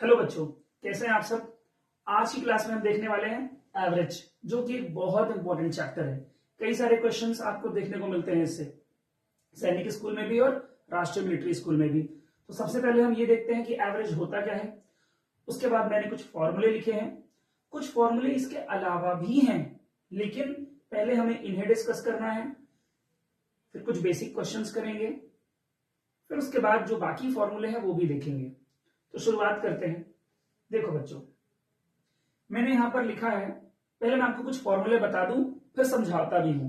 Hello बच्चों, कैसे हैं आप सब। आज की क्लास में हम देखने वाले हैं एवरेज, जो कि एक बहुत इंपॉर्टेंट चैप्टर है। कई सारे क्वेश्चंस आपको देखने को मिलते हैं इससे, सैनिक स्कूल में भी और राष्ट्रीय मिलिट्री स्कूल में भी। तो सबसे पहले हम ये देखते हैं कि एवरेज होता क्या है। उसके बाद मैंने कुछ फॉर्मूले लिखे हैं, कुछ फॉर्मूले इसके अलावा भी हैं, लेकिन पहले हमें इन्हें डिस्कस करना है। फिर कुछ बेसिक क्वेश्चंस करेंगे, फिर उसके बाद जो बाकी फॉर्मूले हैं वो भी देखेंगे। तो शुरुआत करते हैं। देखो बच्चों, मैंने यहां पर लिखा है, पहले मैं आपको कुछ फॉर्मूले बता दूं, फिर समझाता भी हूं।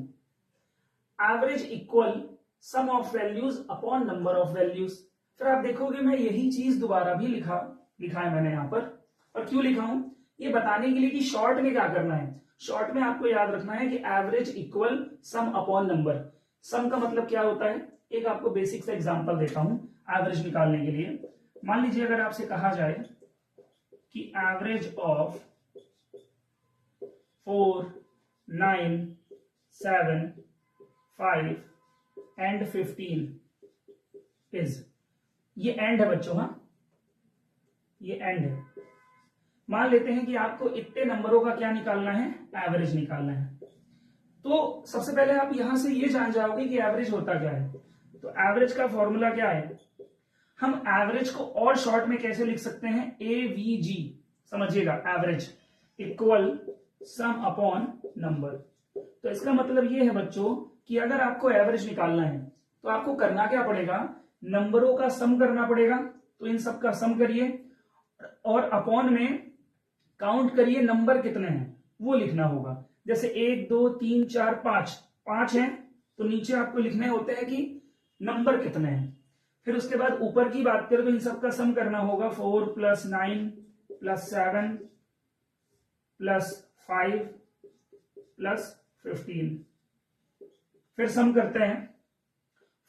Average equal some of values upon number of values. फिर आप देखोगे मैं यही चीज दोबारा भी लिखा है मैंने यहां पर। और क्यों लिखा हूं, ये बताने के लिए कि शॉर्ट में क्या करना है। शॉर्ट में आपको याद रखना है कि average equal sum upon number. Sum का मतलब क्या होता है, एक आपको बेसिक सा एग्जांपल देता हूं एवरेज निकालने के लिए। मान लीजिए अगर आपसे कहा जाए कि एवरेज ऑफ 4, 9, 7, 5 एंड 15 इज, ये एंड है बच्चों, हाँ ये एंड है। मान लेते हैं कि आपको इतने नंबरों का क्या निकालना है, एवरेज निकालना है। तो सबसे पहले आप यहां से ये जान जाओगे कि एवरेज होता क्या है। तो एवरेज का फॉर्मूला क्या है, हम एवरेज को और शॉर्ट में कैसे लिख सकते हैं, एवीजी। समझिएगा, average equal sum upon number. तो इसका मतलब ये है बच्चों कि अगर आपको एवरेज निकालना है तो आपको करना क्या पड़ेगा, नंबरों का सम करना पड़ेगा। तो इन सब का सम करिए और अपॉन में काउंट करिए नंबर कितने हैं वो लिखना होगा। जैसे 1, 2, 3, 4, 5 है, तो नीचे आपको लिखने होते हैं कि नंबर कितने हैं। फिर उसके बाद ऊपर की बात करें तो इन सब का सम करना होगा। 4 + 9 + 7 + 5 + 15। फिर सम करते हैं,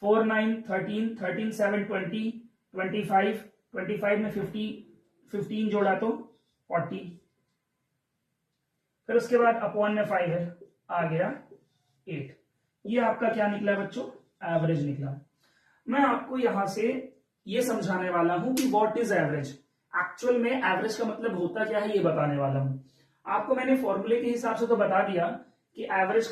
4, 9, 13, 13, 7, 20, 25, 25 में 15 जोड़ा तो 40। फिर उसके बाद अपॉन में 5 है, आ गया 8। ये आपका क्या निकला बच्चों, एवरेज निकला। मैं आपको यहां से ये समझाने वाला हूं कि व्हाट इज एवरेज। एक्चुअल में एवरेज का मतलब होता क्या है ये बताने वाला हूं आपको। मैंने फॉर्मूले के हिसाब से तो बता दिया कि एवरेज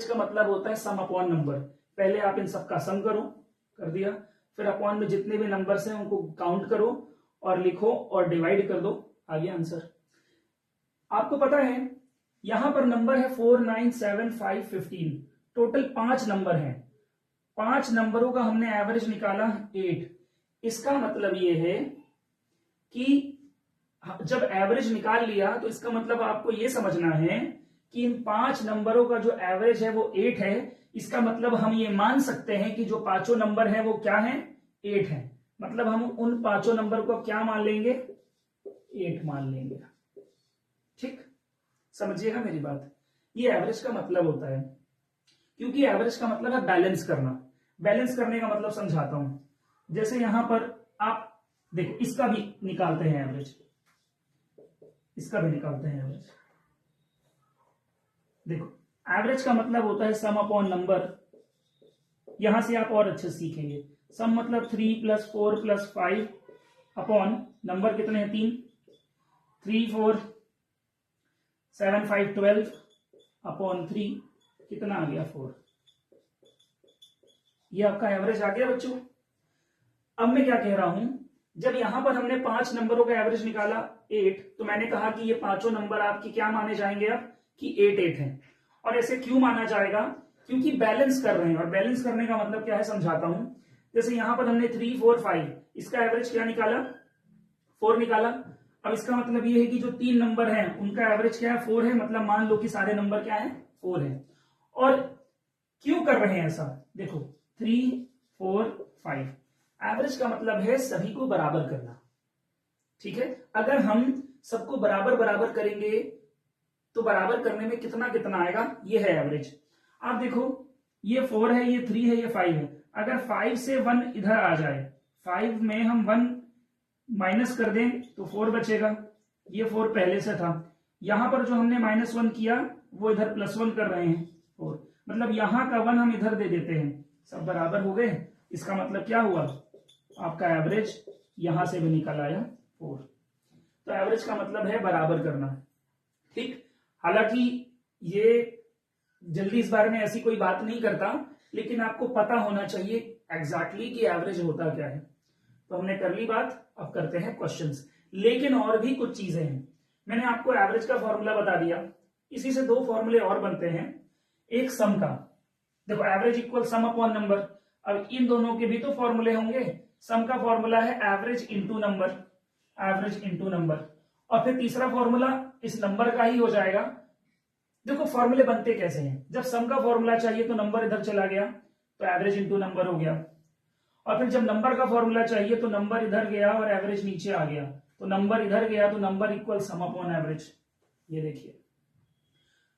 का मतलब होता है सम अपॉन नंबर। पहले आप इन सब का सम करो, कर दिया, फिर अपॉन में जितने भी नंबर्स हैं उनको काउंट करो और लिखो और डिवाइड कर दो, आ गया आंसर। आपको पता है यहां पर नंबर है 4, 9, 7, 5, 15, टोटल 5 नंबर हैं। 5 नंबरों का हमने एवरेज निकाला 8। इसका मतलब यह है कि जब एवरेज निकाल लिया तो इसका मतलब आपको यह समझना है कि इन 5 नंबरों का जो एवरेज है वो 8 है। इसका मतलब हम ये मान सकते हैं कि जो पांचों नंबर हैं वो क्या हैं, 8 हैं। मतलब हम उन पांचों नंबर को क्या मान लेंगे, 8 मान लेंगे। ठीक, समझिएगा मेरी बात। ये एवरेज का मतलब होता है, क्योंकि एवरेज का मतलब है बैलेंस करना। बैलेंस करने का मतलब समझाता हूं। जैसे यहां पर आप देखो, इसका भी निकालते हैं एवरेज, इसका भी निकालते हैं एवरेज। देखो, एवरेज का मतलब होता है सम अपॉन नंबर। यहां से आप और अच्छे सीखेंगे। सम मतलब 3 + 4 + 5 अपॉन नंबर कितने हैं, 3, 3, 4, 7, 5, 12 अपॉन 3, कितना आ गया 4। ये आपका एवरेज आ गया बच्चों। अब मैं क्या कह रहा हूं, जब यहां पर हमने 5 नंबरों का एवरेज निकाला 8, तो मैंने कहा कि ये पांचों नंबर आपकी क्या माने जाएंगे अब, कि 8 8 हैं। और ऐसे क्यों माना जाएगा, क्योंकि बैलेंस कर रहे हैं। और बैलेंस करने का मतलब क्या है समझाता हूं। जैसे यहां पर हमने 3, 4, 5, इसका एवरेज क्या निकाला, 4 निकाला। अब इसका मतलब ये है कि जो 3 नंबर हैं उनका एवरेज क्या है, 4 है। मतलब मान लो कि सारे नंबर क्या है, 4 है। और क्यों कर रहे हैं ऐसा, देखो 3, 4, 5, एवरेज का मतलब है सभी को बराबर करना। ठीक है, अगर हम सबको बराबर बराबर करेंगे तो बराबर करने में कितना कितना आएगा, ये है एवरेज। आप देखो, ये 4 है, ये 3 है, ये 5 है। अगर 5 से 1 इधर आ जाए, 5 में हम 1 माइनस कर दें तो 4 बचेगा। ये 4 पहले से था, यहां पर जो हमने -1 किया वो इधर +1 कर रहे हैं 4। मतलब यहां का 1 हम इधर दे देते हैं, सब बराबर हो गए। इसका मतलब क्या हुआ, आपका एवरेज यहां से भी निकल आया 4। तो एवरेज का मतलब है बराबर करना, ठीक। हालांकि ये जल्दी इस बारे में ऐसी कोई बात नहीं करता, लेकिन आपको पता होना चाहिए एग्जैक्टली कि एवरेज होता क्या है। तो हमने कर ली बात, अब करते हैं क्वेश्चंस। लेकिन और भी कुछ चीजें हैं। मैंने आपको एवरेज का फॉर्मूला बता दिया, इसी से दो फॉर्मूले और बनते हैं। एक सम का, देखो average equal sum upon number. अब इन दोनों के भी तो फॉर्मूले होंगे। सम का फॉर्मूला है average into number, average into number. और फिर तीसरा फॉर्मूला इस नंबर का ही हो जाएगा। देखो फॉर्मूले बनते कैसे हैं, जब सम का फॉर्मूला चाहिए तो नंबर इधर चला गया तो एवरेज इंटू नंबर हो गया, और फिर जब नंबर का फॉर्मूला चाहिए तो नंबर इधर गया और एवरेज नीचे आ गया, तो नंबर इधर गया तो number equal sum upon average. ये देखिए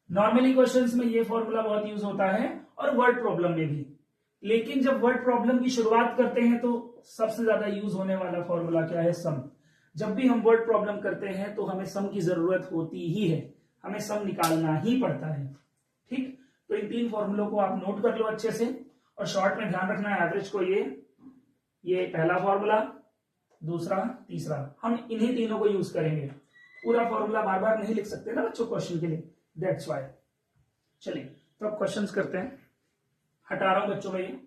नॉर्मली क्वेश्चंस में ये फॉर्मूला बहुत यूज होता है और वर्ड प्रॉब्लम में भी। लेकिन जब वर्ड प्रॉब्लम की शुरुआत करते हैं तो सबसे ज्यादा यूज होने वाला फॉर्मूला क्या है, सम। जब भी हम वर्ड प्रॉब्लम करते हैं तो हमें सम की जरूरत होती ही है, हमें सम निकालना ही पड़ता है, ठीक। तो इन तीन फॉर्मूलों को आप नोट कर लो अच्छे से, और शॉर्ट में ध्यान रखना है एवरेज को, ये पहला फॉर्मूला, दूसरा, तीसरा, हम इन्हीं तीनों को यूज करेंगे। पूरा फॉर्मूला बार बार नहीं लिख सकते ना बच्चों क्वेश्चन के लिए, दैट्स व्हाई। चलिए तो अब क्वेश्चंस करते हैं। हटा रहा हूं बच्चों में ये।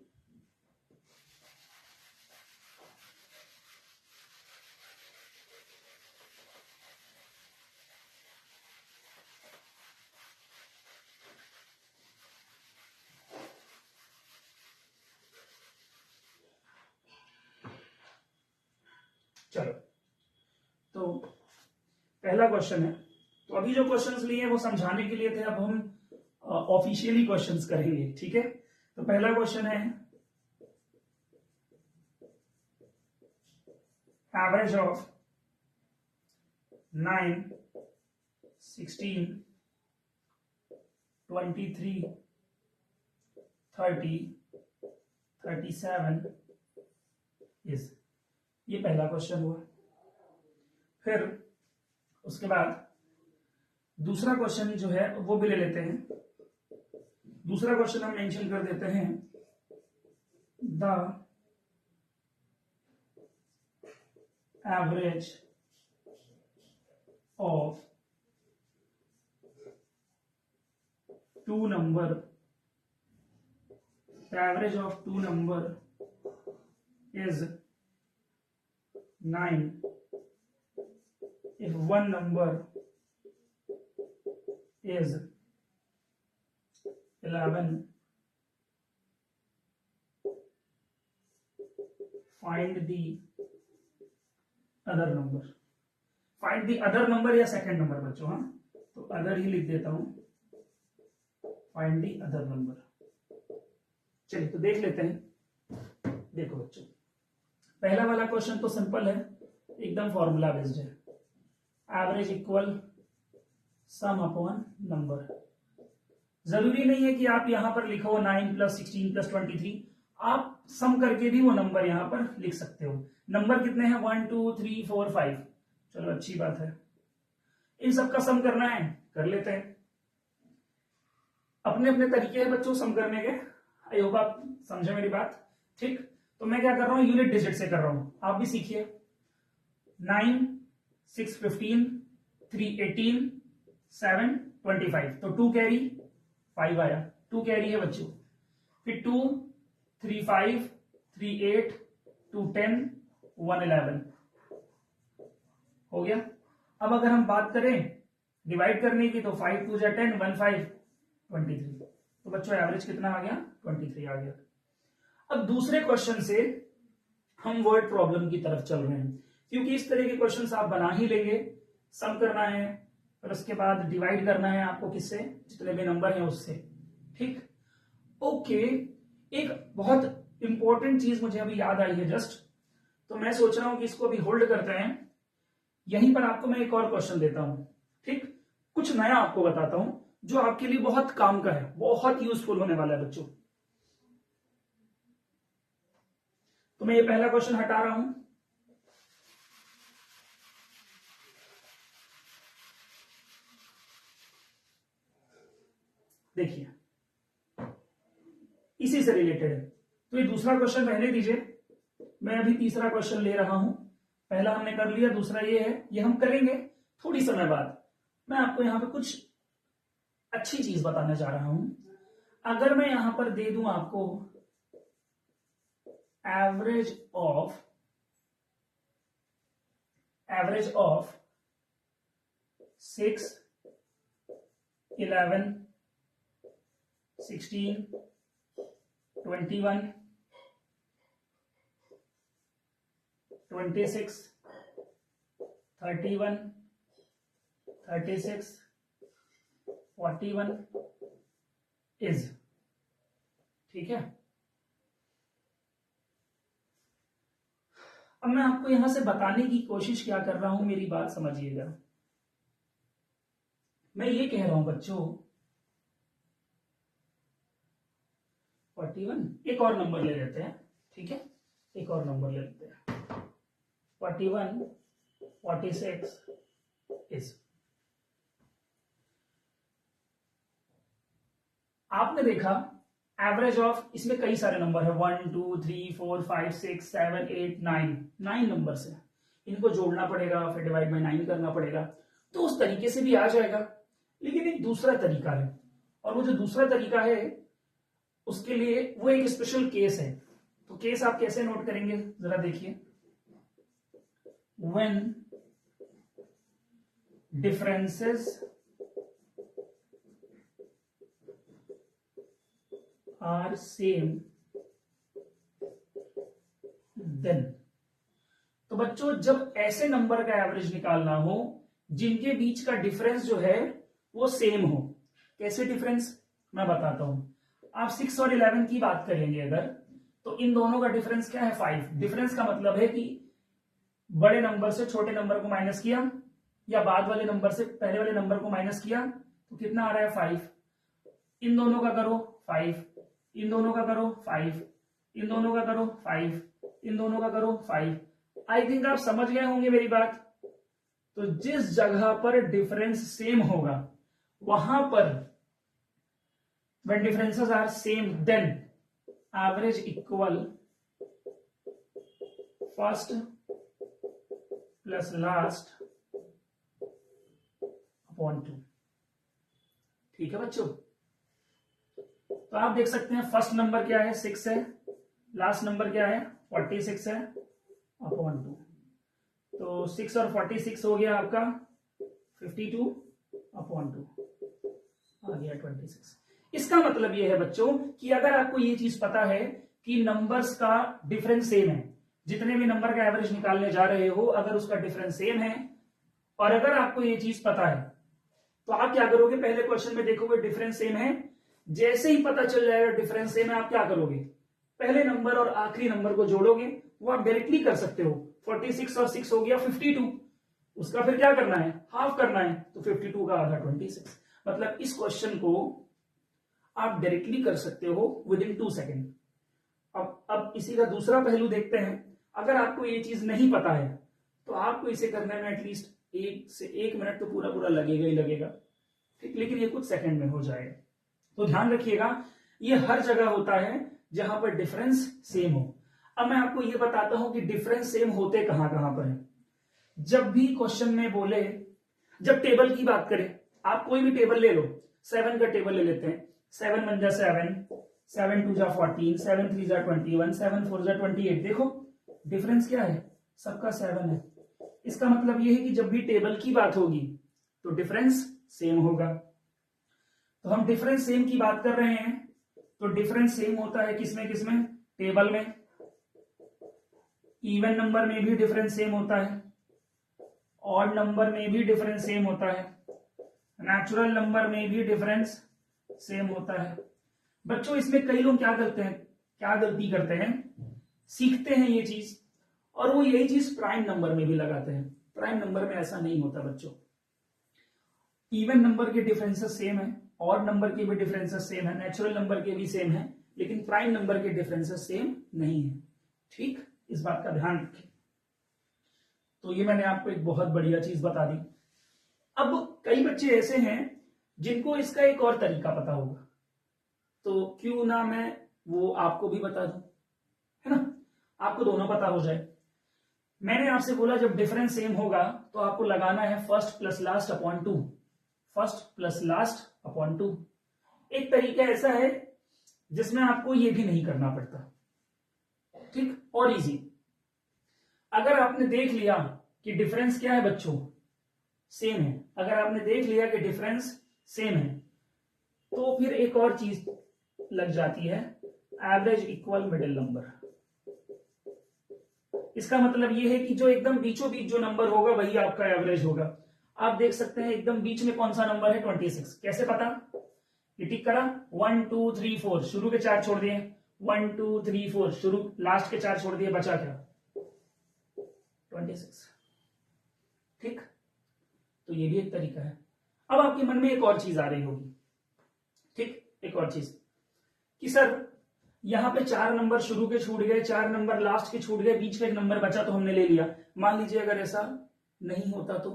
चलो तो पहला क्वेश्चन है। तो अभी जो क्वेश्चंस लिए वो समझाने के लिए थे, अब हम ऑफिशियली क्वेश्चंस करेंगे, ठीक है। तो पहला क्वेश्चन है एवरेज ऑफ 9, 16, 23, 30, 37 इज, ये पहला क्वेश्चन हुआ। फिर उसके बाद दूसरा क्वेश्चन जो है वो भी ले लेते हैं। दूसरा क्वेश्चन हम मेंशन कर देते हैं, the average of two number, the average of two number is 9 if one number is 11. Find the other number. Find the other number या सेकेंड नंबर बच्चों, हाँ तो अदर ही लिख देता हूं, फाइंड दी अदर नंबर। चलिए तो देख लेते हैं। देखो बच्चों पहला वाला क्वेश्चन तो सिंपल है, एकदम फॉर्मूला बेस्ड है। Average equal sum upon number. जरूरी नहीं है कि आप यहां पर लिखो 9 + 16 + 23, आप सम करके भी वो नंबर यहां पर लिख सकते हो। नंबर कितने हैं, 1 2 3 4 5। चलो अच्छी बात है, इन सबका सम करना है, कर लेते हैं। अपने अपने तरीके हैं बच्चों सम करने के, आई होप आप समझे मेरी बात, ठीक। तो मैं क्या कर रहा हूं, यूनिट डिजिट से कर रहा हूं, आप भी सीखिए। 9 6 15 3 18 7 25, तो 2 कैरी 5 आया, 2 कैरी है बच्चों। फिर 2 3 5 3 8 2 10 1 11 हो गया। अब अगर हम बात करें डिवाइड करने की, तो 5 2 10 1 5 23, तो बच्चों एवरेज कितना आ गया, 23 आ गया। अब दूसरे क्वेश्चन से हम वर्ड प्रॉब्लम की तरफ चल रहे हैं, क्योंकि इस तरह के क्वेश्चन आप बना ही लेंगे। सम करना है, फिर उसके बाद डिवाइड करना है आपको किससे, जितने भी नंबर हैं उससे, ठीक। ओके, एक बहुत इंपॉर्टेंट चीज मुझे अभी याद आई है जस्ट, तो मैं सोच रहा हूं कि इसको अभी होल्ड करते हैं। यहीं पर आपको मैं एक और क्वेश्चन देता हूं, ठीक। कुछ नया आपको बताता हूं जो आपके लिए बहुत काम का है, बहुत यूजफुल होने वाला है बच्चों। तो मैं ये पहला क्वेश्चन हटा रहा हूं। देखिए इसी से रिलेटेड है, तो ये दूसरा क्वेश्चन रहने दीजिए, मैं अभी तीसरा क्वेश्चन ले रहा हूं। पहला हमने कर लिया, दूसरा ये है, ये हम करेंगे थोड़ी समय बाद। मैं आपको यहां पे कुछ अच्छी चीज बताना चाह रहा हूं। अगर मैं यहां पर दे दूं आपको एवरेज ऑफ 6, 11, 16, 21, 26, 31, 36, 41 इज, ठीक है। अब मैं आपको यहां से बताने की कोशिश क्या कर रहा हूं, मेरी बात समझिएगा। मैं ये कह रहा हूं बच्चों 41, एक और नंबर ले लेते हैं, ठीक है, एक और नंबर ले लेते हैं। 41, 46 इज, आपने देखा एवरेज ऑफ, इसमें कई सारे नंबर है, 1 2 3 4 5 6 7 8 9 नंबर से, इनको जोड़ना पड़ेगा, फिर डिवाइड बाय 9 करना पड़ेगा, तो उस तरीके से भी आ जाएगा। लेकिन एक दूसरा तरीका है, और वो जो दूसरा तरीका है उसके लिए वो एक स्पेशल केस है। तो केस आप कैसे नोट करेंगे जरा देखिए। When differences are same then, तो बच्चों जब ऐसे नंबर का एवरेज निकालना हो जिनके बीच का डिफरेंस जो है वो सेम हो। कैसे डिफरेंस, मैं बताता हूं। आप 6 और 11 की बात करेंगे अगर, तो इन दोनों का डिफरेंस क्या है, 5। डिफरेंस का मतलब है कि बड़े नंबर से छोटे नंबर को माइनस किया, या बाद वाले नंबर से पहले वाले नंबर को माइनस किया, तो कितना आ रहा है 5। इन दोनों का करो 5, इन दोनों का करो 5, इन दोनों का करो 5, इन दोनों का करो 5। आई थिंक आप समझ गए होंगे मेरी बात। तो जिस जगह पर डिफरेंस सेम होगा वहां पर when differences are same then average equal first plus last upon 2, ठीक है बच्चों। तो आप देख सकते हैं फर्स्ट नंबर क्या है, 6 है, लास्ट नंबर क्या है 46 है, अपॉन 2। तो 6 और 46 हो गया आपका 52 अपॉन 2, आ गया 26। इसका मतलब यह है बच्चों कि अगर आपको ये चीज पता है कि नंबर्स का डिफरेंस सेम है, जितने भी नंबर का एवरेज निकालने जा रहे हो अगर उसका डिफरेंस सेम है, और अगर आपको ये चीज पता है तो आप क्या करोगे, पहले क्वेश्चन में देखोगे डिफरेंस सेम है, जैसे ही पता चल जाएगा डिफरेंस सेम है आप क्या करोगे, पहले नंबर और आखिरी नंबर को जोड़ोगे। वो आप डायरेक्टली कर सकते हो, 46 और 6 हो गया 52, उसका फिर क्या करना है, हाफ करना है, तो 52 का आधा 26। मतलब इस क्वेश्चन को आप डायरेक्टली कर सकते हो विद इन 2 सेकेंड। अब इसी का दूसरा पहलू देखते हैं। अगर आपको ये चीज नहीं पता है तो आपको इसे करने में एटलीस्ट 1 से 1 मिनट तो पूरा पूरा लगेगा ही लगेगा, ठीक, लेकिन ये कुछ सेकंड में हो जाएगा। तो ध्यान रखिएगा ये हर जगह होता है जहां पर डिफरेंस सेम हो। अब मैं आपको ये बताता हूं कि डिफरेंस सेम होते कहां कहां पर है। जब भी क्वेश्चन में बोले, जब टेबल की बात करें, आप कोई भी टेबल ले लो, 7 का टेबल ले लेते हैं, 7 1 जा 7, 7 2 जा 14, 7 3 जा 21, 7 4 जा 28। देखो डिफरेंस क्या है, सबका 7 है। इसका मतलब यह है कि जब भी टेबल की बात होगी तो डिफरेंस सेम होगा। तो हम डिफरेंस सेम की बात कर रहे हैं, तो डिफरेंस सेम होता है किसमें किसमें, टेबल में। इवन नंबर में भी डिफरेंस सेम होता है, ऑड नंबर में भी डिफरेंस सेम होता है, नेचुरल नंबर में भी डिफरेंस सेम होता है। बच्चों इसमें कई लोग क्या करते हैं, क्या गलती करते हैं, सीखते हैं ये चीज और वो यही चीज प्राइम नंबर में भी लगाते हैं। प्राइम नंबर में ऐसा नहीं होता बच्चों। इवन नंबर के डिफरेंसेस सेम है, ऑड नंबर के भी डिफरेंसेस सेम है, नेचुरल नंबर के भी सेम है, लेकिन प्राइम नंबर के डिफरेंसेस सेम नहीं है। ठीक, इस बात का ध्यान रखें। तो ये मैंने आपको एक बहुत बढ़िया चीज बता दी। अब कई बच्चे ऐसे हैं जिनको इसका एक और तरीका पता होगा, तो क्यों ना मैं वो आपको भी बता दूं, है ना, आपको दोनों पता हो जाए। मैंने आपसे बोला जब डिफरेंस सेम होगा तो आपको लगाना है first plus last upon two, first plus last upon two. एक तरीका ऐसा है जिसमें आपको ये भी नहीं करना पड़ता, ठीक और इजी। अगर आपने देख लिया कि डिफरेंस क्या है बच्चों, सेम है, अगर आपने देख लिया कि डिफरेंस सेम है तो फिर एक और चीज लग जाती है, एवरेज इक्वल मिडिल नंबर। इसका मतलब ये है कि जो एकदम बीचों बीच जो नंबर होगा वही आपका एवरेज होगा। आप देख सकते हैं एकदम बीच में कौन सा नंबर है, 26। कैसे पता, ये टिक करा, 1 2 3 4 शुरू के 4 छोड़ दिए, 1 2 3 4 शुरू लास्ट के 4 छोड़ दिए, बचा क्या, 26। ठीक, तो ये भी एक तरीका है। अब आपके मन में एक और चीज आ रही होगी, ठीक, एक और चीज कि सर यहां पे 4 नंबर शुरू के छूट गए, 4 नंबर लास्ट के छूट गए, बीच में एक नंबर बचा तो हमने ले लिया। मान लीजिए अगर ऐसा नहीं होता तो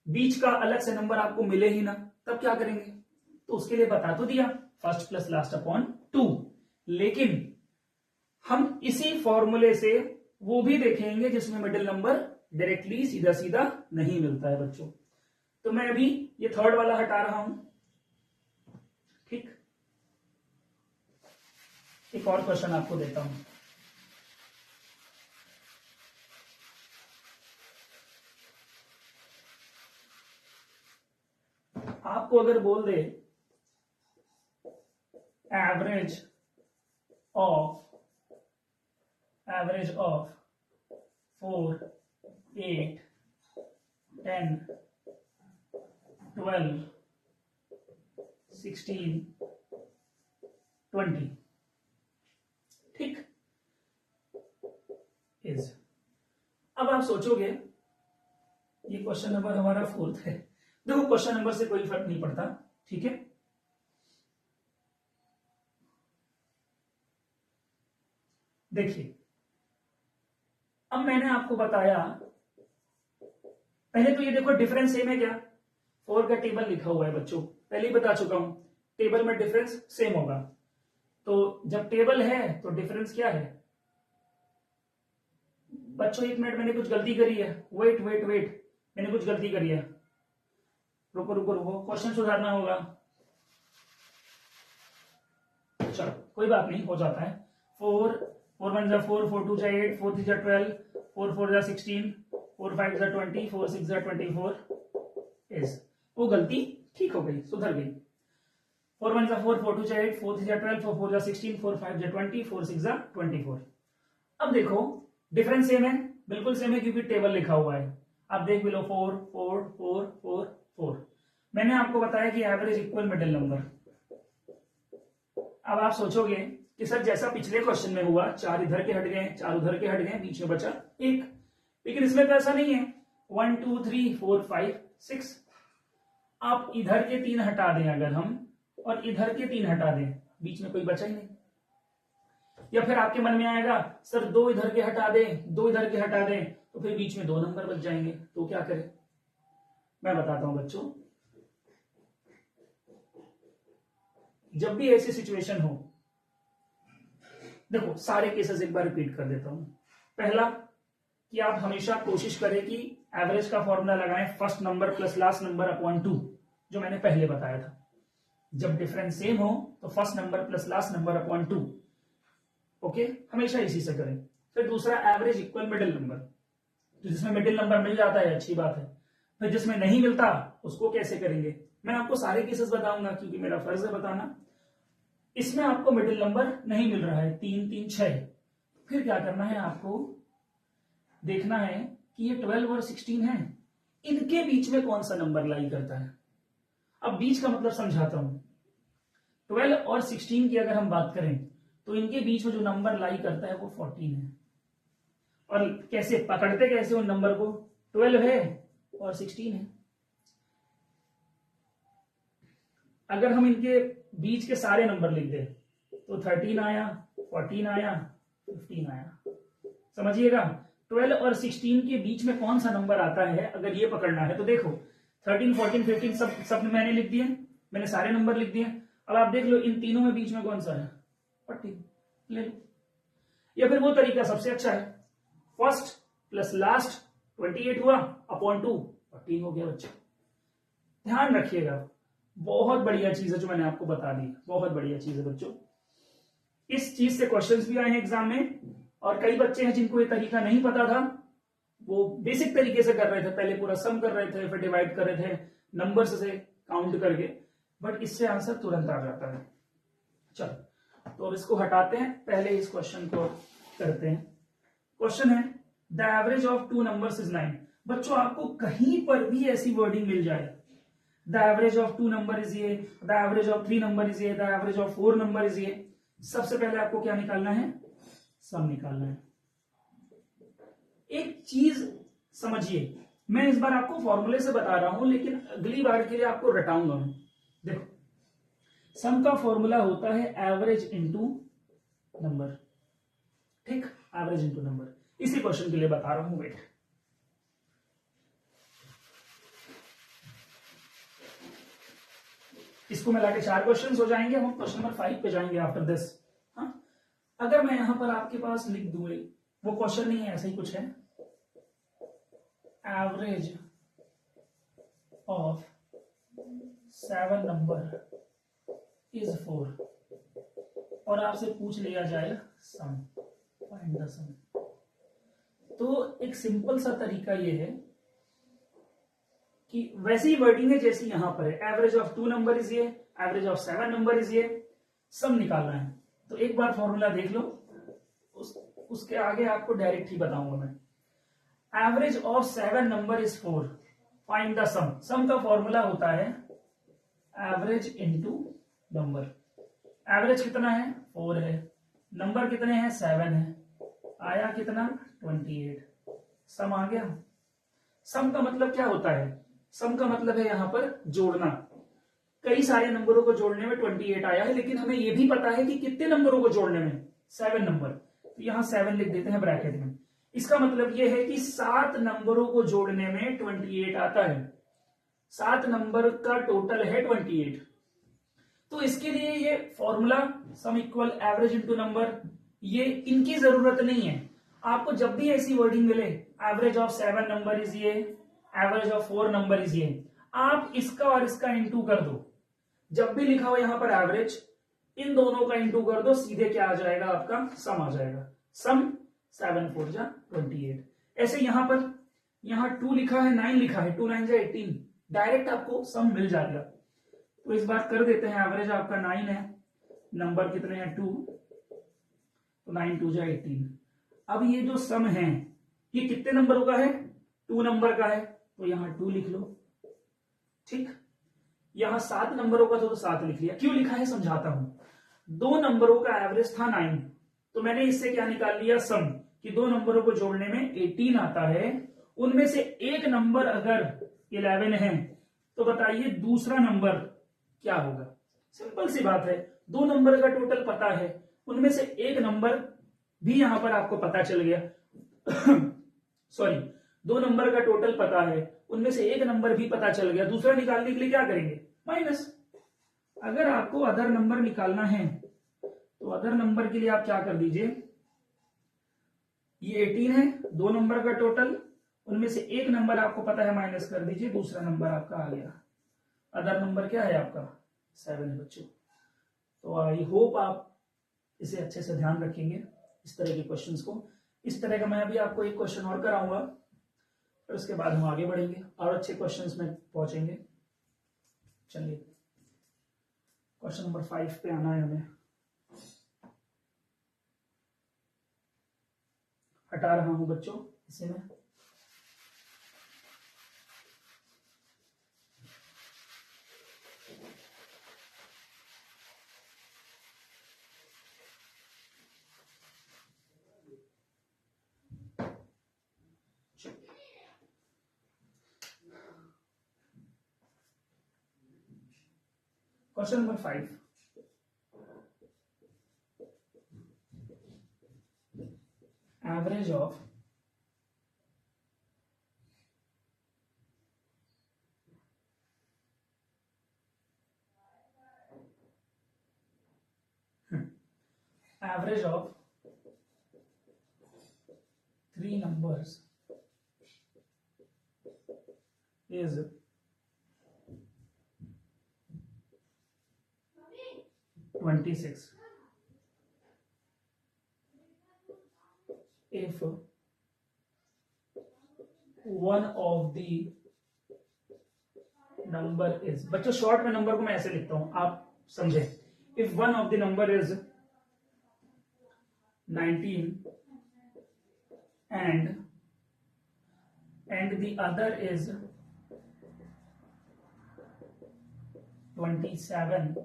बीच का अलग से नंबर आपको मिले ही ना, तब क्या करेंगे, तो उसके लिए बता तो दिया first plus last upon two, लेकिन हम इसी फॉर्मूले से वो भी देखेंगे जिसमें मिडिल नंबर डायरेक्टली सीधा सीधा नहीं मिलता है बच्चों। तो मैं अभी ये थर्ड वाला हटा रहा हूं, ठीक। एक और क्वेश्चन आपको देता हूं, आपको अगर बोल दे एवरेज ऑफ 4 8 10 12 16 20, ठीक इज। अब आप सोचोगे ये क्वेश्चन नंबर हमारा 4th है। देखो क्वेश्चन नंबर से कोई फर्क नहीं पड़ता, ठीक है। देखिए अब मैंने आपको बताया, पहले तो ये देखो डिफरेंस सेम है क्या, 4 का टेबल लिखा हुआ है बच्चों, पहले ही बता चुका हूं टेबल में डिफरेंस सेम होगा। तो जब टेबल है तो डिफरेंस क्या है बच्चों, एक मिनट मैंने कुछ गलती करी है, वेट वेट वेट, मैंने कुछ गलती करी है, रुको रुको रुको, क्वेश्चन सुधारना होगा। चलो कोई बात नहीं, हो जाता है। 4 1 जा 4 4 2 जा 8 4 3 जा 12 4 4 जा 16 4 5 जा 20 4 6 जा 24 इज, वो गलती ठीक हो गई, सुधर गई। 4 1 जा 4 4 2 जा 8 4 3 जा 12 4 4 जा 16 4 5 जा 20 4 6 जा 24। अब देखो डिफरेंस सेम है, बिल्कुल सेम है क्योंकि टेबल लिखा हुआ है। आप देख भी लो 4 4 4 4 4। मैंने आपको बताया कि एवरेज इक्वल मिडिल नंबर। अब आप सोचोगे कि सर जैसा पिछले क्वेश्चन में हुआ, 4 इधर के हट गए 4 उधर के हट गए, बीच में बचा 1, लेकिन इसमें तो ऐसा नहीं है। 1 2 3 4 5 6, आप इधर के 3 हटा दें अगर हम, और इधर के 3 हटा दें, बीच में कोई बचा ही नहीं। या फिर आपके मन में आएगा सर 2 इधर के हटा दें 2 इधर के हटा दें, तो फिर बीच में 2 नंबर बच जाएंगे, तो क्या करें, मैं बताता हूं बच्चों। जब भी ऐसी सिचुएशन हो, देखो सारे केसेस एक बार रिपीट कर देता हूं। पहला कि आप हमेशा कोशिश करें कि एवरेज का फॉर्मूला लगाएं first number plus last number upon 2, जो मैंने पहले बताया था। जब डिफरेंस सेम हो तो first number plus last number upon 2, okay, हमेशा इसी से करें। फिर दूसरा एवरेज इक्वल मिडिल नंबर, तो जिसमें मिडिल नंबर मिल जाता है अच्छी बात है, फिर जिसमें नहीं मिलता उसको कैसे करेंगे, मैं आपको सारे केसेस बताऊंगा क्योंकि मेरा फर्ज है बताना। इसमें आपको मिडिल नंबर नहीं मिल रहा है, 3 3 6, फिर क्या करना है, आपको देखना है कि ये 12 और 16 है, इनके बीच में कौन सा नंबर लाई करता है। अब बीच का मतलब समझाता हूं। 12 और 16 की अगर हम बात करें तो इनके बीच में जो नंबर लाई करता है वो 14 है। और कैसे पकड़ते, कैसे उन नंबर को, 12 है और 16 है। अगर हम इनके बीच के सारे नंबर लिख दें तो 13 आया, 14 आया, 15 आया। समझिएगा 12 और 16 के बीच में कौन सा नंबर आता है, अगर ये पकड़ना है तो देखो 13 14 15 सब मैंने लिख दिए, मैंने सारे नंबर लिख दिए। अब आप देख लो इन तीनों में बीच में कौन सा है, 14, ले लो। या फिर वो तरीका सबसे अच्छा है, फर्स्ट प्लस लास्ट 28 हुआ अपॉन 2 14 हो गया बच्चों। ध्यान रखिएगा, बहुत बढ़िया चीज है जो मैंने आपको बता दी, बहुत बढ़िया चीज है बच्चों। इस चीज से क्वेश्चंस भी आए हैं एग्जाम में, और कई बच्चे हैं जिनको ये तरीका नहीं पता था, वो बेसिक तरीके से कर रहे थे, पहले पूरा सम कर रहे थे, फिर डिवाइड कर रहे थे नंबर्स से काउंट करके, बट इससे आंसर तुरंत आ जाता है। चलो तो अब इसको हटाते हैं, पहले इस क्वेश्चन को करते हैं। क्वेश्चन है the average of two numbers is 9। बच्चों आपको कहीं पर भी ऐसी वर्डिंग मिल जाए, the average of two number is ये, the average of three number is ये, the average of four number is ये, सबसे पहले आपको क्या निकालना है, सम निकालना है। एक चीज समझिए, मैं इस बार आपको फॉर्मूले से बता रहा हूं, लेकिन अगली बार के लिए आपको रटाऊंगा मैं। देखो, सम का फॉर्मूला होता है एवरेज इंटू नंबर, ठीक, एवरेज इंटू नंबर। इसी क्वेश्चन के लिए बता रहा हूं, वेट। इसको मिला के 4 क्वेश्चन हो जाएंगे, हम क्वेश्चन नंबर 5 पे जाएंगे आफ्टर दिस। हाँ, अगर मैं यहां पर आपके पास लिख दूं, वो क्वेश्चन नहीं है, ऐसा ही कुछ है, एवरेज ऑफ 7 नंबर इज 4, और आपसे पूछ लिया जाए सम, फाइंड द सम। तो एक सिंपल सा तरीका ये है कि वैसी वर्डिंग है जैसी यहां पर है, एवरेज ऑफ 2 नंबर इज ये, एवरेज ऑफ 7 नंबर इज ये, सम निकालना है। तो एक बार फॉर्मूला देख लो, उसके आगे आपको डायरेक्ट ही बताऊंगा मैं। Average of 7 number is 4, find the sum. Sum का फॉर्मूला होता है एवरेज इंटू नंबर। एवरेज कितना है, 4 है, नंबर कितने हैं, 7 है, आया कितना, 28, सम आ गया। सम का मतलब क्या होता है, सम का मतलब है यहां पर जोड़ना। कई सारे नंबरों को जोड़ने में 28 आया है, लेकिन हमें यह भी पता है कि कितने नंबरों को जोड़ने में, 7 नंबर, तो यहां 7 लिख देते हैं ब्रैकेट में। इसका मतलब यह है कि 7 नंबरों को जोड़ने में 28 आता है, 7 नंबर का टोटल है 28। तो इसके लिए ये formula sum equal average into number, ये इनकी जरूरत नहीं है। आपको जब भी ऐसी वर्डिंग मिले, एवरेज ऑफ 7 नंबर इज ये, एवरेज ऑफ 4 नंबर इज ये, आप इसका और इसका इंटू कर दो। जब भी लिखा हो यहां पर एवरेज, इन दोनों का इंटू कर दो, सीधे क्या आ जाएगा, आपका सम आ जाएगा। सम 7 4 जा 28। ऐसे यहां पर, यहां 2 लिखा है, 9 लिखा है, 2 9 जा 18, डायरेक्ट आपको सम मिल जाएगा। तो इस बार कर देते हैं, एवरेज आपका 9 है, नंबर कितने हैं 2, तो 9 2 जा 18। अब ये जो सम है ये कितने नंबरों का है, 2 नंबर का है, तो यहां 2 लिख लो, ठीक। यहां 7 नंबरों का तो 7 लिख लिया। क्यों लिखा है समझाता हूं। 2 नंबरों का एवरेज था 9, तो मैंने इससे क्या निकाल लिया, सम, कि 2 नंबरों को जोड़ने में 18 आता है। उनमें से एक नंबर अगर 11 है, तो बताइए दूसरा नंबर क्या होगा। सिंपल सी बात है, 2 नंबर का टोटल पता है, उनमें से एक नंबर भी यहां पर आपको पता चल गया सॉरी, 2 नंबर का टोटल पता है, उनमें से एक नंबर भी पता चल गया, दूसरा निकालने के लिए क्या करेंगे, माइनस। अगर आपको अदर नंबर निकालना है, तो अदर नंबर के लिए आप क्या कर दीजिए, ये 18 है, 2 नंबर का टोटल, उनमें से एक नंबर आपको पता है, माइनस कर दीजिए, दूसरा नंबर आपका आ गया। अदर नंबर क्या है आपका, 7 है बच्चों। तो आई होप आप इसे अच्छे से ध्यान रखेंगे, इस तरह के क्वेश्चंस को। इस तरह का मैं अभी आपको एक क्वेश्चन और कराऊंगा, फिर उसके बाद हम आगे बढ़ेंगे और अच्छे क्वेश्चंस में पहुंचेंगे। चलिए क्वेश्चन नंबर 5 पे आना है हमें। हटा रहा हूं बच्चों इसे मैं। Question number 5, average of average of 3 numbers is 26 if one of the number is, बच्चों शॉर्ट में नंबर को मैं ऐसे लिखता हूं, आप समझे। If one of the number is 19 and the other is 27,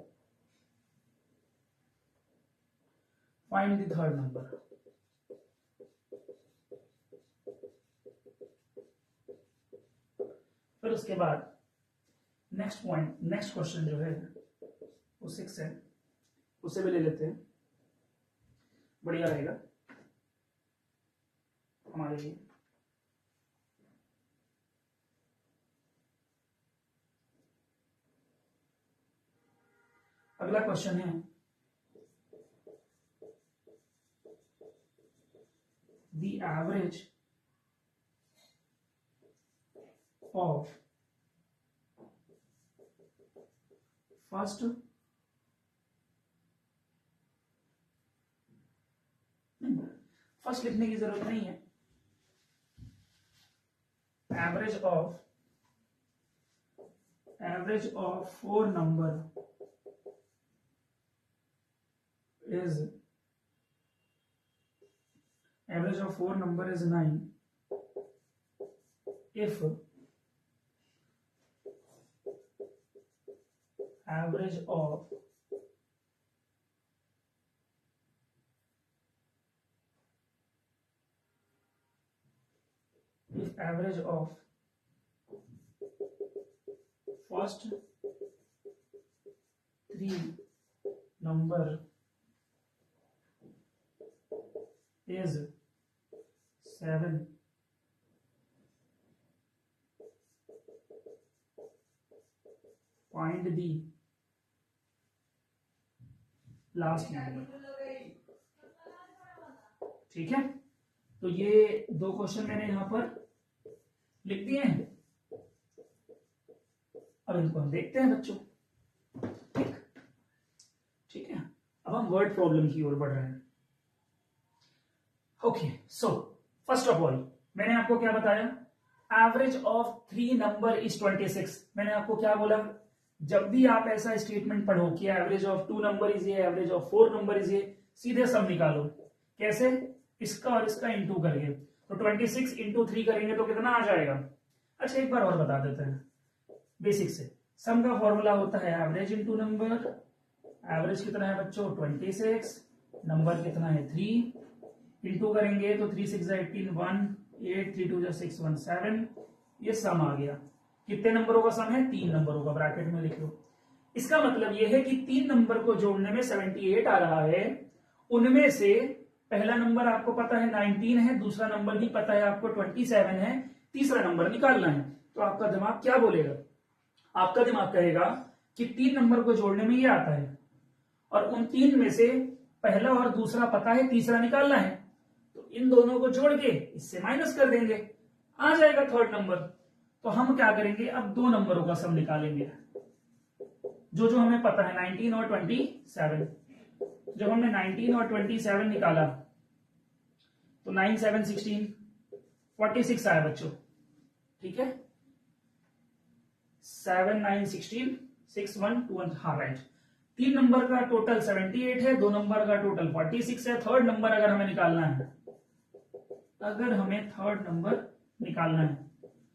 find the third number। फिर उसके बाद नेक्स्ट पॉइंट, नेक्स्ट क्वेश्चन जो है वो 6 है, उसे भी ले लेते हैं, बढ़िया रहेगा हमारे लिए। अगला क्वेश्चन है द एवरेज ऑफ फर्स्ट लिखने की जरूरत नहीं है, average of 4 number is 9 if average of first 3 number is 7, find the last number. ठीक है, तो ये 2 क्वेश्चन मैंने यहां पर लिख दिए हैं। अब इनको हम देखते हैं बच्चों। ठीक है, अब हम वर्ड प्रॉब्लम की ओर बढ़ रहे हैं। Okay, so first of all मैंने आपको क्या बताया, एवरेज ऑफ 3 नंबर इज 26। मैंने आपको क्या बोला, जब भी आप ऐसा स्टेटमेंट पढ़ो कि एवरेज ऑफ 2 नंबर इज ये, एवरेज ऑफ 4 नंबर इज ये, सीधे सब निकालो। कैसे, इसका और इसका इंटू करके। तो 26 इंटू 3 करेंगे तो कितना आ जाएगा। अच्छा एक बार और बता देते हैं बेसिक से। सम का फॉर्मूला होता है एवरेज इंटू नंबर। एवरेज कितना है बच्चों 26, नंबर कितना है 3, इंटू करेंगे तो 3 6 18 1 8 3 2 6 1 7, ये सम आ गया। कितने नंबरों का सम है, 3 नंबरों का, ब्रैकेट में लिख लो। इसका मतलब यह है कि 3 नंबर को जोड़ने में 78 आ रहा है। उनमें से पहला नंबर आपको पता है 19 है, दूसरा नंबर भी पता है आपको 27 है, तीसरा नंबर निकालना है। तो आपका दिमाग क्या बोलेगा, आपका दिमाग कहेगा कि 3 नंबर को जोड़ने में ये आता है और उन 3 में से पहला और दूसरा पता है, तीसरा निकालना है। तो इन दोनों को जोड़ के इससे माइनस कर देंगे, आ जाएगा थर्ड नंबर। तो हम क्या करेंगे, अब 2 नंबरों का सम निकालेंगे जो जो हमें पता है 19 और 27। जब हमने 19 और 27 निकाला तो 9 7 16 46 आया बच्चों। ठीक है, 7 9 16 6 1 2 1, हाँ राइट। 3 नंबर का टोटल 78 है, 2 नंबर का टोटल 46 है। थर्ड नंबर अगर हमें निकालना है,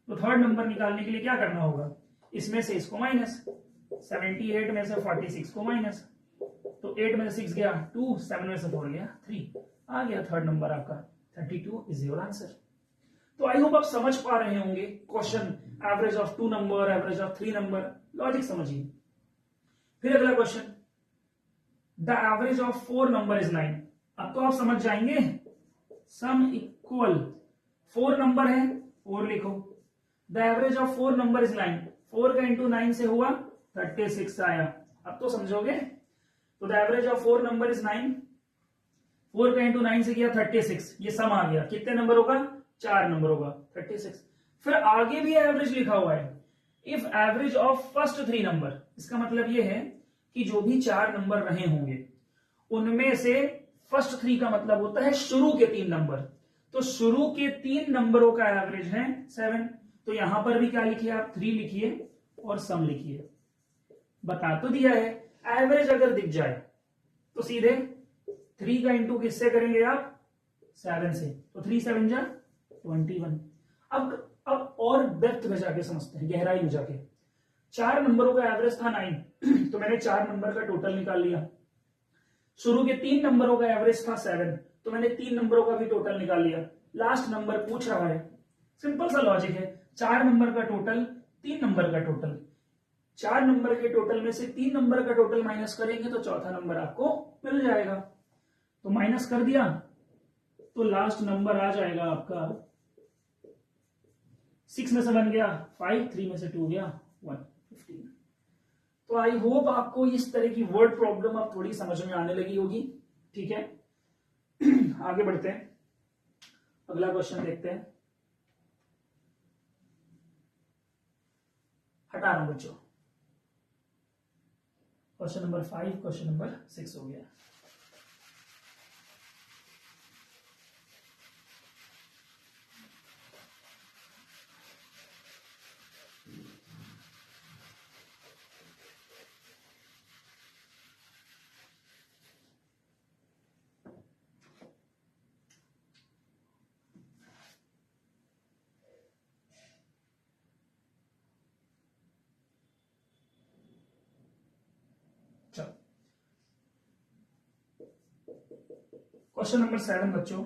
तो थर्ड नंबर निकालने के लिए क्या करना होगा, इसमें से इसको माइनस, 78 में से 46 को माइनस, तो 8 में से 6 गया 2, 7 में से 4 गया 3, आ गया थर्ड नंबर आपका 32 इज योर आंसर। तो आई होप आप समझ पा रहे होंगे question, average of 2 number, average of 3 number, logic समझिए। फिर अगला question, the average of 4 number is 9। अब तो आप समझ जाएंगे, सम इक्वल 4 नंबर है 4 लिखो, the average of 4 number is 9, 4 का इंटू 9 से हुआ 36 आया। अब तो समझोगे। तो the average of 4 number is 9, 4 का इंटू 9 से किया 36, ये सम आ गया, कितने नंबर होगा, 4 नंबर होगा 36। फिर आगे भी एवरेज लिखा हुआ है, if average of first 3 number, इसका मतलब ये है कि जो भी 4 नंबर रहे होंगे उनमें से फर्स्ट 3 का मतलब होता है शुरू के 3 नंबर, तो शुरू के 3 नंबरों का एवरेज है 7। तो यहां पर भी क्या लिखिए आप, 3 लिखिए और सम लिखिए। बता तो दिया है, एवरेज अगर दिख जाए तो सीधे 3 का इंटू किससे करेंगे आप, 7 से, तो 3 7 जा 21। अब और डेप्थ में जाके समझते हैं, गहराई में जाके। 4 नंबरों का एवरेज था 9 तो मैंने 4 नंबर का टोटल निकाल लिया। शुरू के 3 नंबरों का एवरेज था 7 तो मैंने 3 नंबरों का भी टोटल निकाल लिया। लास्ट नंबर पूछ रहा है, सिंपल सा लॉजिक है, 4 नंबर का टोटल 3 नंबर का टोटल, 4 नंबर के टोटल में से 3 नंबर का टोटल माइनस करेंगे तो चौथा नंबर आपको मिल जाएगा। तो माइनस कर दिया तो लास्ट नंबर आ जाएगा आपका 6 में से 1 गया 5, 3 में से 2 गया 1, 15। तो आई होप आपको इस तरह की वर्ड प्रॉब्लम अब थोड़ी समझ में आने लगी होगी, ठीक है। आगे बढ़ते हैं, अगला क्वेश्चन देखते हैं। हटा रहा हूं बच्चों, क्वेश्चन नंबर 5 क्वेश्चन नंबर 6 हो गया। क्वेश्चन नंबर 7 बच्चों,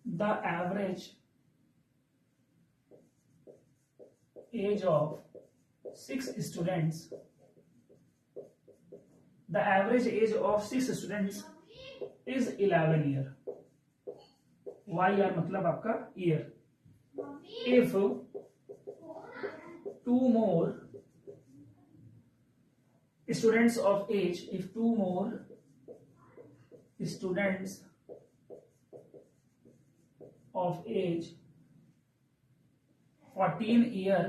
the average age of 6 students, the average age of 6 students is 11 year. Y R मतलब आपका year. If 2 more students of age, if 2 more students of age 14 year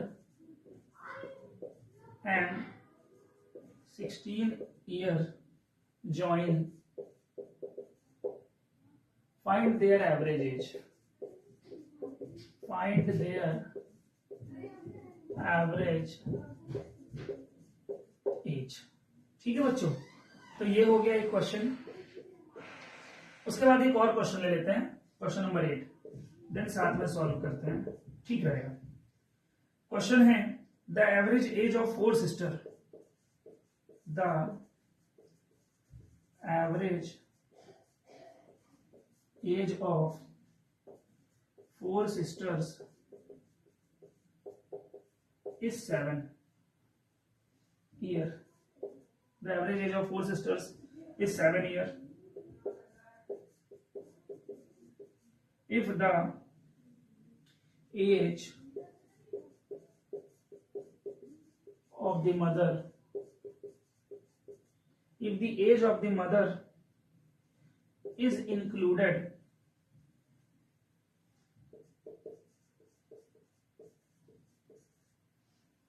and 16 year join, find their average age, find their average age। ठीक है बच्चों, तो ये हो गया एक क्वेश्चन। उसके बाद एक और क्वेश्चन ले लेते हैं, क्वेश्चन नंबर 8, देन साथ में सॉल्व करते हैं, ठीक रहेगा। क्वेश्चन है, the average age of 4 sister, the average age of 4 sisters is 7 year. The average age of 4 sisters is 7 year. If the age of the mother, if the age of the mother is included,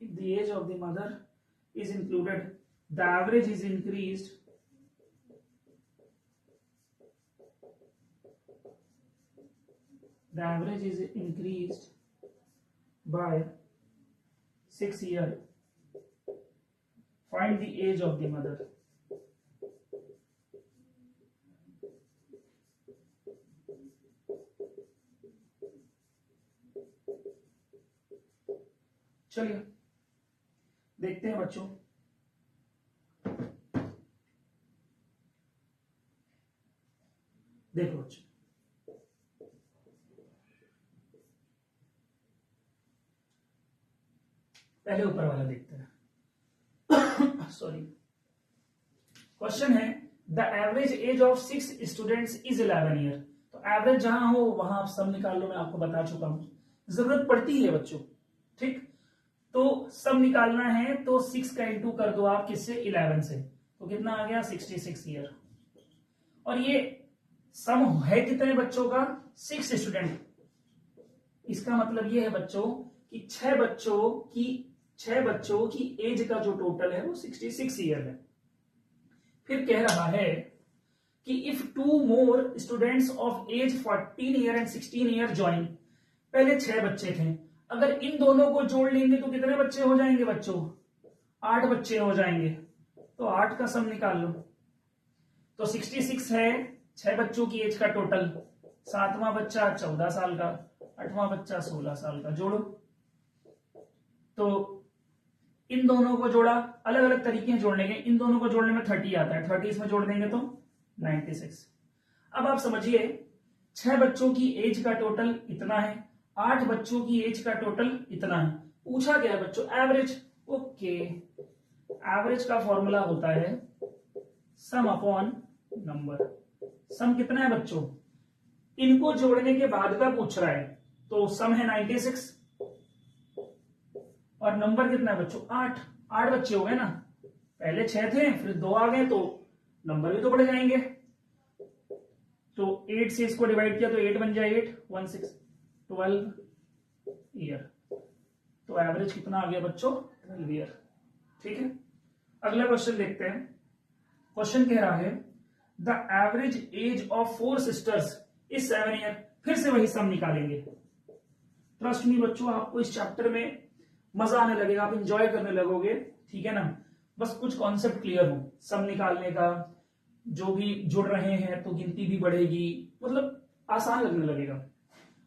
the age of the mother is included, the average is increased by 6 years. Find the age of the mother. चलिए देखते हैं बच्चों, देखो बच्चों, पहले ऊपर वाला देखते हैं। सॉरी, क्वेश्चन है, the average age of 6 students is 11 year. तो एवरेज जहां हो वहां आप सब निकाल लो, मैं आपको बता चुका हूं, जरूरत पड़ती है बच्चों, ठीक। तो सब निकालना है तो 6 का इंटू कर दो आप किससे, 11 से, तो कितना आ गया 66 ईयर। और ये सम है कितने बच्चों का, 6 स्टूडेंट। इसका मतलब ये है बच्चों कि 6 बच्चों की एज का जो टोटल है वो 66 ईयर है। फिर कह रहा है कि if 2 more students of age 14 year and 16 year join, पहले 6 बच्चे थे, अगर इन दोनों को जोड़ लेंगे तो कितने बच्चे हो जाएंगे बच्चों, 8 बच्चे हो जाएंगे। तो 8 का सम निकाल लो। तो 66 है 6 बच्चों की एज का टोटल, 7वां बच्चा 14 साल का, 8वां बच्चा 16 साल का, जोड़ो। तो इन दोनों को जोड़ा, अलग अलग तरीके हैं जोड़ने के, इन दोनों को जोड़ने में 30 आता है, 30 इसमें जोड़ देंगे तो 96। अब आप समझिए 6 बच्चों की एज का टोटल इतना है, 8 बच्चों की एज का टोटल इतना है। पूछा गया बच्चों एवरेज। ओके, एवरेज का फॉर्मूला होता है सम अपॉन नंबर। सम कितना है बच्चों, इनको जोड़ने के बाद का पूछ रहा है, तो सम है 96 और नंबर कितना है बच्चों 8। 8 बच्चे हो गए ना, पहले 6 थे फिर 2 आ गए तो नंबर भी तो बढ़ जाएंगे। तो 8 से इसको डिवाइड किया तो 8 बन जाए 8, 16, 12 ईयर। तो एवरेज कितना आ गया बच्चों 12 ईयर। ठीक है, अगला क्वेश्चन देखते हैं। क्वेश्चन कह रहा है the average age of 4 sisters is 7 year. फिर से वही सम निकालेंगे। ट्रस्ट मी बच्चों, आपको इस चैप्टर में मजा आने लगेगा, आप इंजॉय करने लगोगे। ठीक है ना, बस कुछ कॉन्सेप्ट क्लियर हो, सम निकालने का, जो भी जुड़ रहे हैं तो गिनती भी बढ़ेगी, मतलब आसान लगने लगेगा।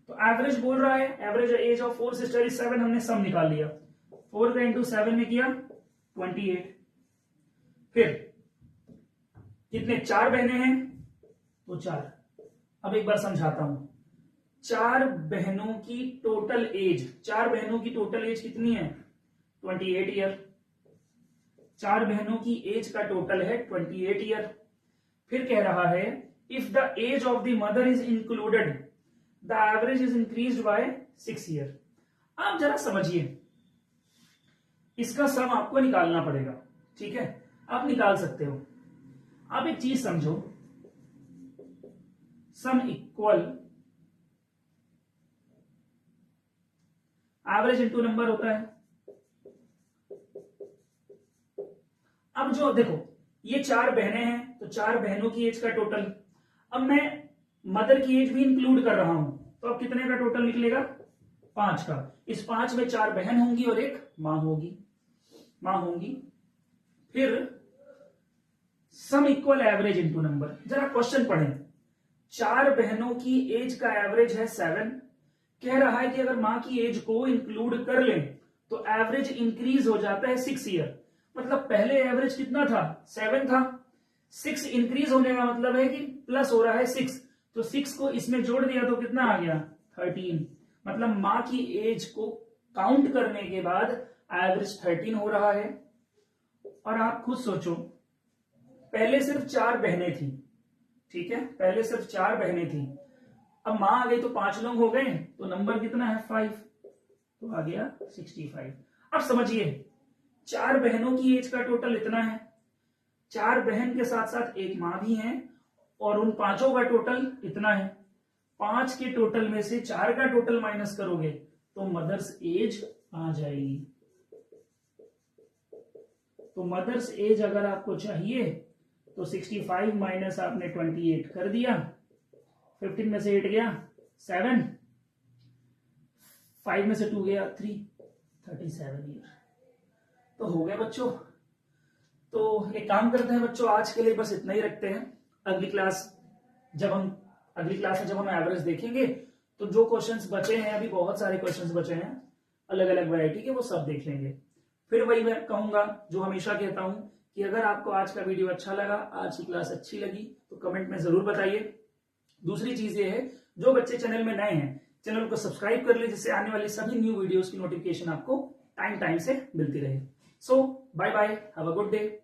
तो एवरेज बोल रहा है, average age of 4 sister is 7, हमने सम निकाल लिया। 4 का इंटू 7 में किया 28। फिर कितने, 4 बहनें हैं तो 4। अब एक बार समझाता हूं, 4 बहनों की टोटल एज, 4 बहनों की टोटल एज कितनी है 28 ईयर। 4 बहनों की एज का टोटल है 28 ईयर। फिर कह रहा है if the age of the mother is included the average is increased by 6 year. आप जरा समझिए, इसका सम आपको निकालना पड़ेगा। ठीक है, आप निकाल सकते हो। आप एक चीज समझो, sum equal average into number होता है। अब जो देखो ये 4 बहनें हैं तो 4 बहनों की एज का टोटल, अब मैं मदर की एज भी इंक्लूड कर रहा हूं तो अब कितने का टोटल निकलेगा 5 का। इस 5 में 4 बहन होंगी और एक मां होगी। फिर sum equal average into number. जरा क्वेश्चन पढ़ें, 4 बहनों की एज का एवरेज है 7। कह रहा है कि अगर मां की एज को इंक्लूड कर लें तो एवरेज इंक्रीज हो जाता है 6 ईयर। मतलब पहले एवरेज कितना था 7 था, 6 इंक्रीज होने का मतलब है कि प्लस हो रहा है 6, तो 6 को इसमें जोड़ दिया तो कितना आ गया 13। मतलब मां की एज को काउंट करने के बाद एवरेज 13 हो रहा है। और आप खुद सोचो, पहले सिर्फ 4 बहनें थी, ठीक है, पहले सिर्फ 4 बहनें थी, अब मां आ गई तो 5 लोग हो गए, तो नंबर कितना है 5, तो आ गया 65। अब समझिए 4 बहनों की एज का टोटल इतना है, 4 बहन के साथ साथ एक मां भी है, और उन 5 का टोटल इतना है। 5 के टोटल में से 4 का टोटल माइनस करोगे तो मदर्स एज आ जाएगी। तो मदर्स एज अगर आपको चाहिए तो 65 माइनस आपने 28 कर दिया, 15 में से 8 गया 7, 5 में से 2 गया 3, 37 ईयर। तो हो गया बच्चों। तो एक काम करते हैं बच्चों, आज के लिए बस इतना ही रखते हैं। अगली क्लास में जब हम एवरेज देखेंगे तो जो क्वेश्चंस बचे हैं, अभी बहुत सारे क्वेश्चंस बचे हैं अलग अलग वैरायटी के, वो सब देख लेंगे। फिर वही मैं कहूंगा जो हमेशा कहता हूं कि अगर आपको आज का वीडियो अच्छा लगा, आज की क्लास अच्छी लगी तो कमेंट में जरूर बताइए। दूसरी चीज ये है, जो बच्चे चैनल में नए हैं चैनल को सब्सक्राइब कर ले, जिससे आने वाली सभी न्यू वीडियोस की नोटिफिकेशन आपको टाइम से मिलती रहे। So bye bye, have a good day.